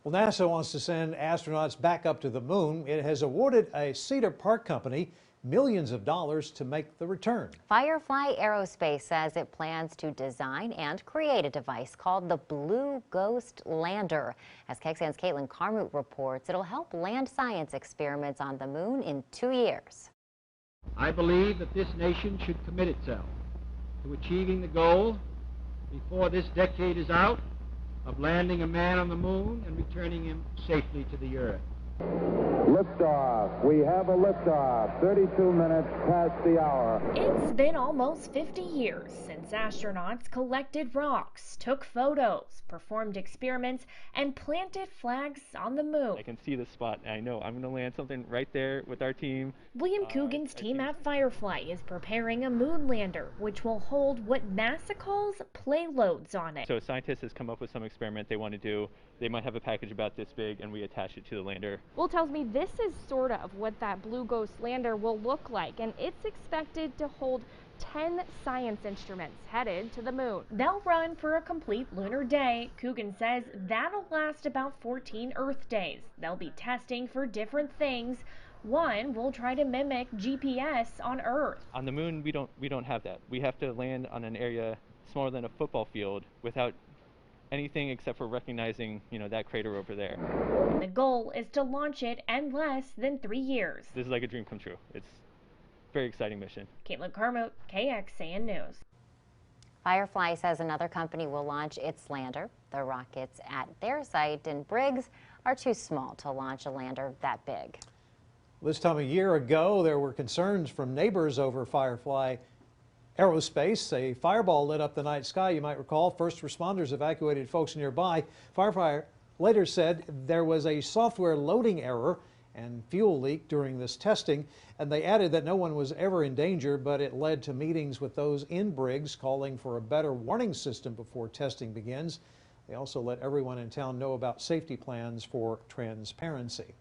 Well, NASA wants to send astronauts back up to the moon. It has awarded a Cedar Park company millions of dollars to make the return. Firefly Aerospace says it plans to design and create a device called the Blue Ghost Lander. As KXAN's Caitlin Carmoot reports, it'll help land science experiments on the moon in 2 years. I believe that this nation should commit itself to achieving the goal before this decade is out of landing a man on the moon and returning him safely to the Earth. Liftoff. We have a liftoff. 32 minutes past the hour. It's been almost 50 years since astronauts collected rocks, took photos, performed experiments, and planted flags on the moon. I can see the spot, and I know I'm going to land something right there with our team. William Coogan's team at Firefly is preparing a moon lander, which will hold what NASA calls payloads on it. So a scientist has come up with some experiment they want to do. They might have a package about this big, and we attach it to the lander. Will tells me this is sort of what that Blue Ghost lander will look like, and it's expected to hold 10 science instruments headed to the moon. They'll run for a complete lunar day. Coogan says that'll last about 14 Earth days. They'll be testing for different things. One will try to mimic GPS on Earth. On the moon, we don't have that. We have to land on an area smaller than a football field without anything except for recognizing, that crater over there. The goal is to launch it in less than 3 years. This is like a dream come true. It's a very exciting mission. Caitlin Carmoot, KXAN News. Firefly says another company will launch its lander. The rockets at their site in Briggs are too small to launch a lander that big. This time a year ago, there were concerns from neighbors over Firefly Aerospace. A fireball lit up the night sky, you might recall. First responders evacuated folks nearby. Firefly later said there was a software loading error and fuel leak during this testing, and they added that no one was ever in danger, but it led to meetings with those in Briggs calling for a better warning system before testing begins. They also let everyone in town know about safety plans for transparency.